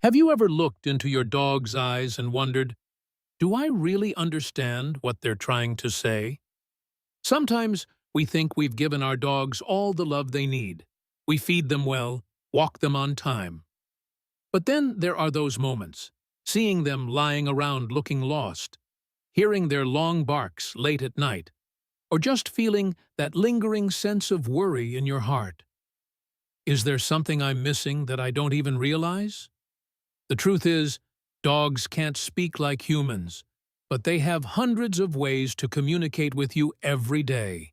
Have you ever looked into your dog's eyes and wondered, do I really understand what they're trying to say? Sometimes we think we've given our dogs all the love they need. We feed them well, walk them on time. But then there are those moments, seeing them lying around looking lost, hearing their long barks late at night, or just feeling that lingering sense of worry in your heart. Is there something I'm missing that I don't even realize? The truth is, dogs can't speak like humans, but they have hundreds of ways to communicate with you every day.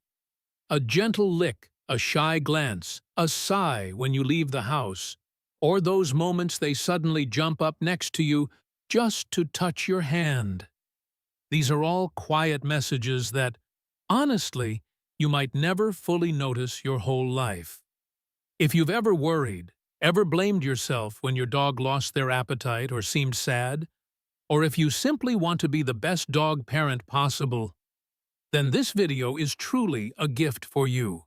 A gentle lick, a shy glance, a sigh when you leave the house, or those moments they suddenly jump up next to you just to touch your hand. These are all quiet messages that, honestly, you might never fully notice your whole life. If you've ever worried, ever blamed yourself when your dog lost their appetite or seemed sad, or if you simply want to be the best dog parent possible, then this video is truly a gift for you.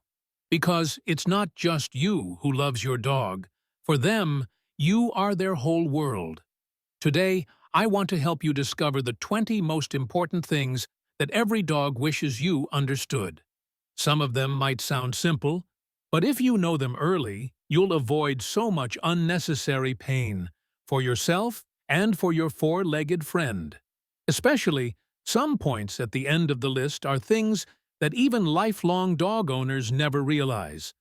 Because it's not just you who loves your dog. For them, you are their whole world. Today, I want to help you discover the 20 most important things that every dog wishes you understood. Some of them might sound simple, but if you know them early, you'll avoid so much unnecessary pain for yourself and for your four-legged friend. Especially, some points at the end of the list are things that even lifelong dog owners never realize,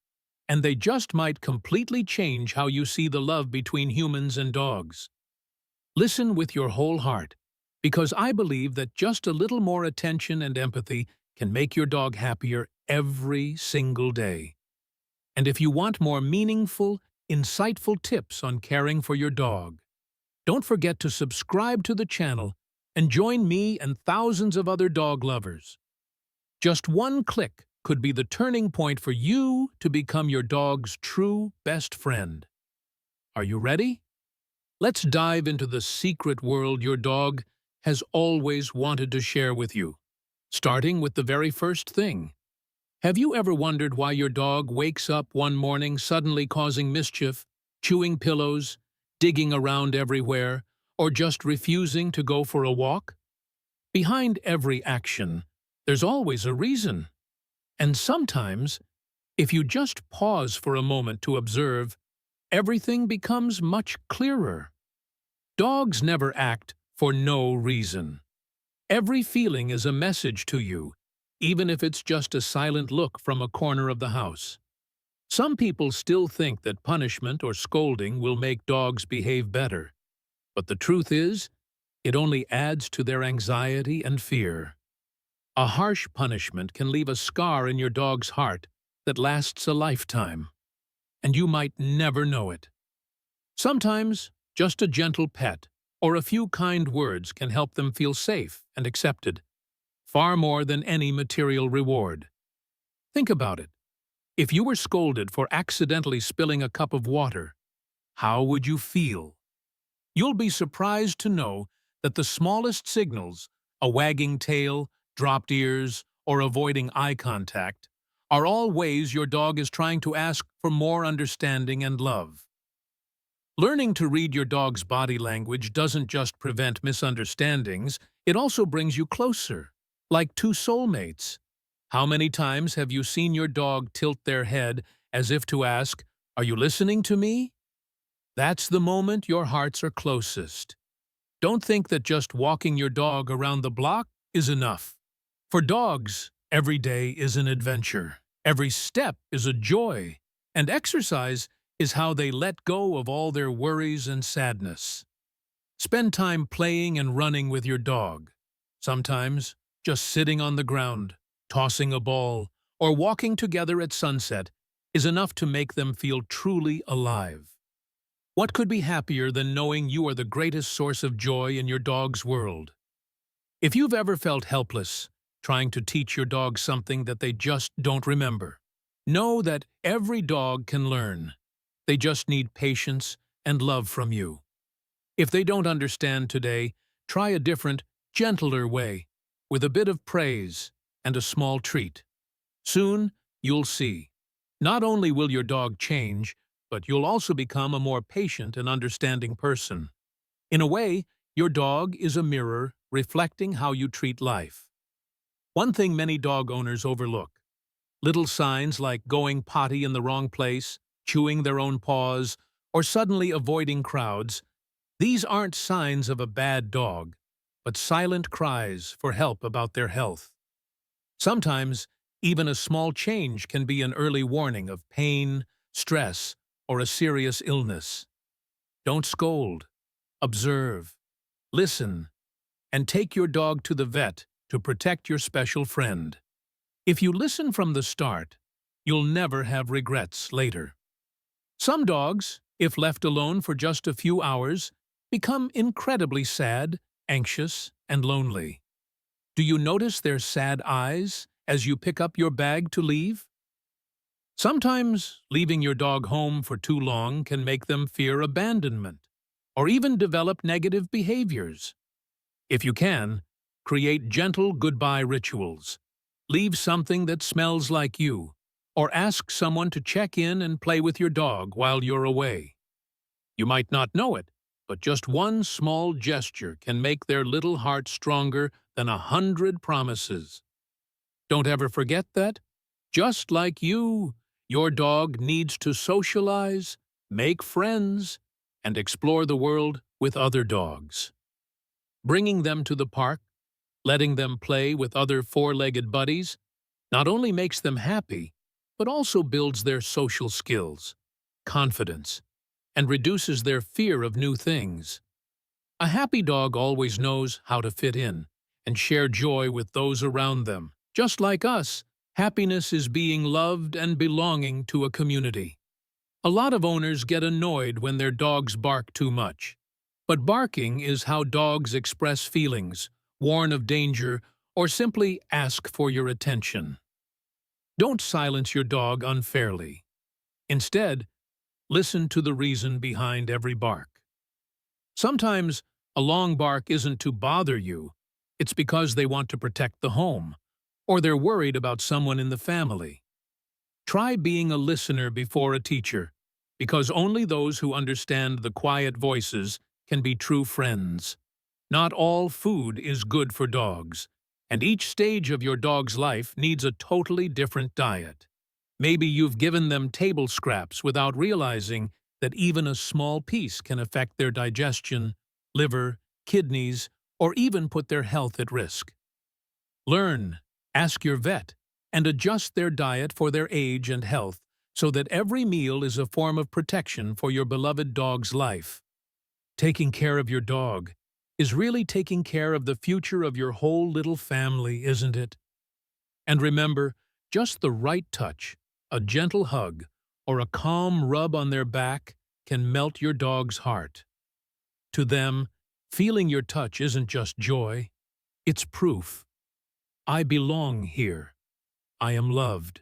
and they just might completely change how you see the love between humans and dogs. Listen with your whole heart, because I believe that just a little more attention and empathy can make your dog happier every single day. And if you want more meaningful, insightful tips on caring for your dog, don't forget to subscribe to the channel and join me and thousands of other dog lovers. Just one click could be the turning point for you to become your dog's true best friend. Are you ready? Let's dive into the secret world your dog has always wanted to share with you, starting with the very first thing. Have you ever wondered why your dog wakes up one morning suddenly causing mischief, chewing pillows, digging around everywhere, or just refusing to go for a walk? Behind every action, there's always a reason. And sometimes, if you just pause for a moment to observe, everything becomes much clearer. Dogs never act for no reason. Every feeling is a message to you, even if it's just a silent look from a corner of the house. Some people still think that punishment or scolding will make dogs behave better, but the truth is, it only adds to their anxiety and fear. A harsh punishment can leave a scar in your dog's heart that lasts a lifetime, and you might never know it. Sometimes, just a gentle pet or a few kind words can help them feel safe and accepted, far more than any material reward. Think about it. If you were scolded for accidentally spilling a cup of water, how would you feel? You'll be surprised to know that the smallest signals, a wagging tail, dropped ears, or avoiding eye contact, are all ways your dog is trying to ask for more understanding and love. Learning to read your dog's body language doesn't just prevent misunderstandings, it also brings you closer, like two soulmates. How many times have you seen your dog tilt their head as if to ask, "Are you listening to me?" That's the moment your hearts are closest. Don't think that just walking your dog around the block is enough. For dogs, every day is an adventure. Every step is a joy. And exercise is how they let go of all their worries and sadness. Spend time playing and running with your dog. Sometimes, just sitting on the ground, tossing a ball, or walking together at sunset is enough to make them feel truly alive. What could be happier than knowing you are the greatest source of joy in your dog's world? If you've ever felt helpless, trying to teach your dog something that they just don't remember, know that every dog can learn. They just need patience and love from you. If they don't understand today, try a different, gentler way, with a bit of praise and a small treat. Soon, you'll see. Not only will your dog change, but you'll also become a more patient and understanding person. In a way, your dog is a mirror reflecting how you treat life. One thing many dog owners overlook: little signs like going potty in the wrong place, chewing their own paws, or suddenly avoiding crowds. These aren't signs of a bad dog, but silent cries for help about their health. Sometimes, even a small change can be an early warning of pain, stress, or a serious illness. Don't scold. Observe. Listen. And take your dog to the vet to protect your special friend. If you listen from the start, you'll never have regrets later. Some dogs, if left alone for just a few hours, become incredibly sad, anxious, and lonely. Do you notice their sad eyes as you pick up your bag to leave? Sometimes leaving your dog home for too long can make them fear abandonment or even develop negative behaviors. If you can, create gentle goodbye rituals. Leave something that smells like you, or ask someone to check in and play with your dog while you're away. You might not know it, but just one small gesture can make their little heart stronger than 100 promises. Don't ever forget that, just like you, your dog needs to socialize, make friends, and explore the world with other dogs. Bringing them to the park, letting them play with other four-legged buddies, not only makes them happy, but also builds their social skills, confidence, and reduces their fear of new things. A happy dog always knows how to fit in and share joy with those around them. Just like us, happiness is being loved and belonging to a community. A lot of owners get annoyed when their dogs bark too much. But barking is how dogs express feelings, warn of danger, or simply ask for your attention. Don't silence your dog unfairly. Instead, listen to the reason behind every bark. Sometimes a long bark isn't to bother you, it's because they want to protect the home, or they're worried about someone in the family. Try being a listener before a teacher, because only those who understand the quiet voices can be true friends. Not all food is good for dogs, and each stage of your dog's life needs a totally different diet. Maybe you've given them table scraps without realizing that even a small piece can affect their digestion, liver, kidneys, or even put their health at risk. Learn, ask your vet, and adjust their diet for their age and health so that every meal is a form of protection for your beloved dog's life. Taking care of your dog is really taking care of the future of your whole little family, isn't it? And remember, just the right touch, a gentle hug, or a calm rub on their back can melt your dog's heart. To them, feeling your touch isn't just joy, it's proof. I belong here. I am loved.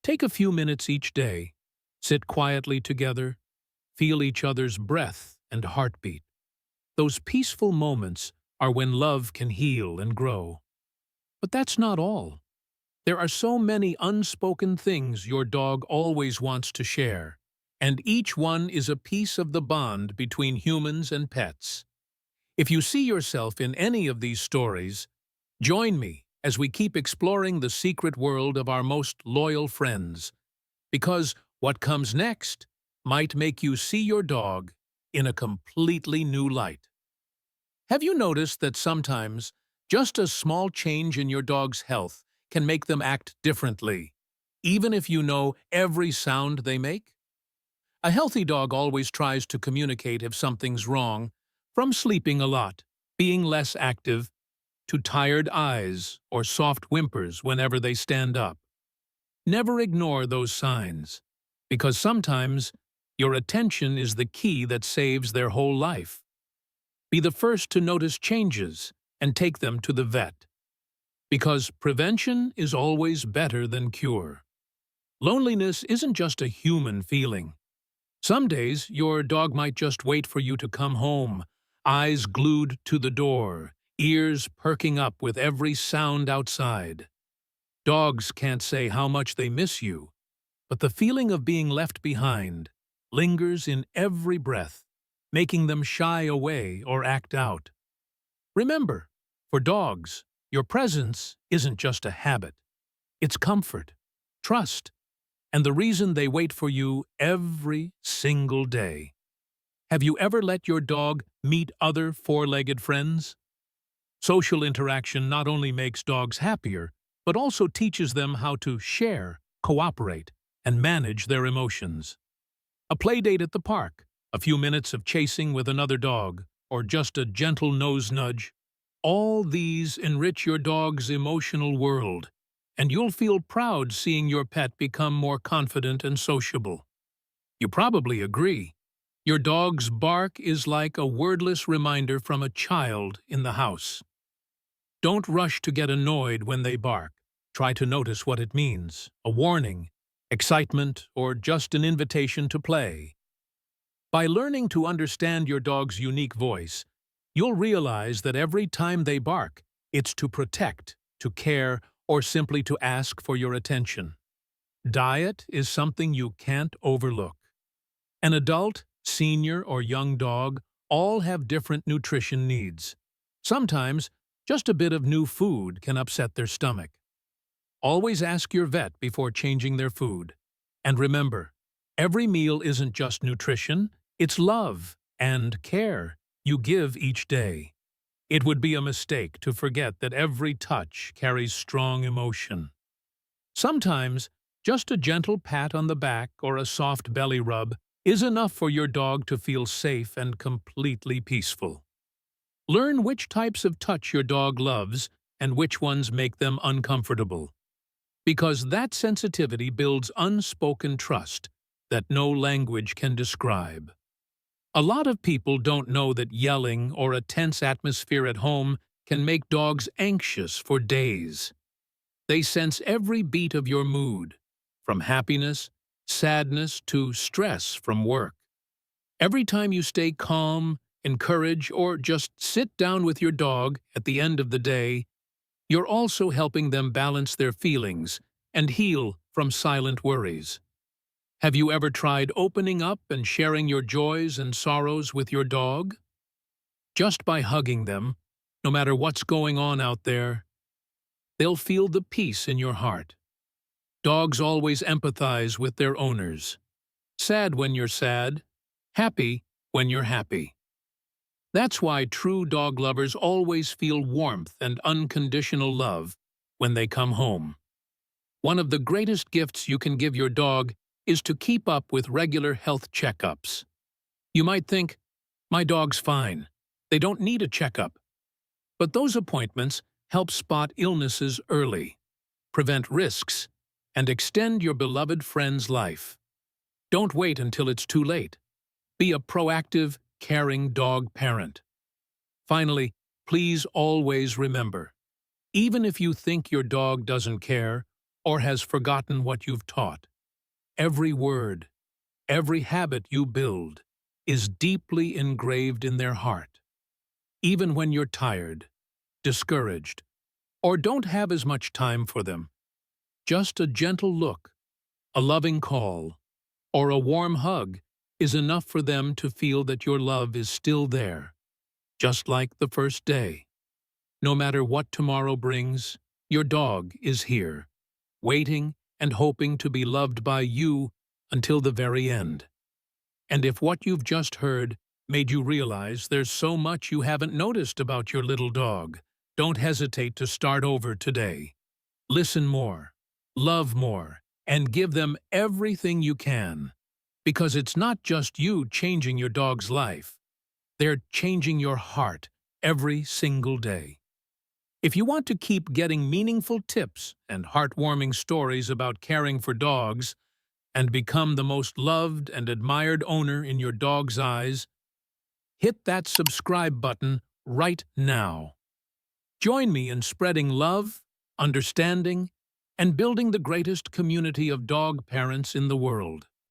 Take a few minutes each day, sit quietly together, feel each other's breath and heartbeat. Those peaceful moments are when love can heal and grow. But that's not all. There are so many unspoken things your dog always wants to share, and each one is a piece of the bond between humans and pets. If you see yourself in any of these stories, join me as we keep exploring the secret world of our most loyal friends, because what comes next might make you see your dog in a completely new light. Have you noticed that sometimes just a small change in your dog's health can make them act differently, even if you know every sound they make? A healthy dog always tries to communicate if something's wrong, from sleeping a lot, being less active, to tired eyes or soft whimpers whenever they stand up. Never ignore those signs, because sometimes your attention is the key that saves their whole life. Be the first to notice changes and take them to the vet, because prevention is always better than cure. Loneliness isn't just a human feeling. Some days your dog might just wait for you to come home, eyes glued to the door, ears perking up with every sound outside. Dogs can't say how much they miss you, but the feeling of being left behind lingers in every breath. making them shy away or act out. Remember, for dogs, your presence isn't just a habit. It's comfort, trust, and the reason they wait for you every single day. Have you ever let your dog meet other four-legged friends? Social interaction not only makes dogs happier, but also teaches them how to share, cooperate, and manage their emotions. A play date at the park, a few minutes of chasing with another dog, or just a gentle nose nudge, all these enrich your dog's emotional world, and you'll feel proud seeing your pet become more confident and sociable. You probably agree. Your dog's bark is like a wordless reminder from a child in the house. Don't rush to get annoyed when they bark. Try to notice what it means, a warning, excitement, or just an invitation to play. By learning to understand your dog's unique voice, you'll realize that every time they bark, it's to protect, to care, or simply to ask for your attention. Diet is something you can't overlook. An adult, senior, or young dog all have different nutrition needs. Sometimes, just a bit of new food can upset their stomach. Always ask your vet before changing their food. And remember, every meal isn't just nutrition, it's love and care you give each day. It would be a mistake to forget that every touch carries strong emotion. Sometimes, just a gentle pat on the back or a soft belly rub is enough for your dog to feel safe and completely peaceful. Learn which types of touch your dog loves and which ones make them uncomfortable, because that sensitivity builds unspoken trust that no language can describe. A lot of people don't know that yelling or a tense atmosphere at home can make dogs anxious for days. They sense every beat of your mood, from happiness, sadness to stress from work. Every time you stay calm, encourage, or just sit down with your dog at the end of the day, you're also helping them balance their feelings and heal from silent worries. Have you ever tried opening up and sharing your joys and sorrows with your dog? Just by hugging them, no matter what's going on out there, they'll feel the peace in your heart. Dogs always empathize with their owners. Sad when you're sad, happy when you're happy. That's why true dog lovers always feel warmth and unconditional love when they come home. One of the greatest gifts you can give your dog is to keep up with regular health checkups. You might think, my dog's fine. They don't need a checkup. But those appointments help spot illnesses early, prevent risks, and extend your beloved friend's life. Don't wait until it's too late. Be a proactive, caring dog parent. Finally, please always remember, even if you think your dog doesn't care or has forgotten what you've taught, every word, every habit you build is deeply engraved in their heart. Even when you're tired, discouraged, or don't have as much time for them, just a gentle look, a loving call, or a warm hug is enough for them to feel that your love is still there, just like the first day. No matter what tomorrow brings, your dog is here, waiting and hoping to be loved by you until the very end. And if what you've just heard made you realize there's so much you haven't noticed about your little dog, don't hesitate to start over today. Listen more, love more, and give them everything you can. Because it's not just you changing your dog's life. They're changing your heart every single day. If you want to keep getting meaningful tips and heartwarming stories about caring for dogs and become the most loved and admired owner in your dog's eyes, hit that subscribe button right now. Join me in spreading love, understanding, and building the greatest community of dog parents in the world.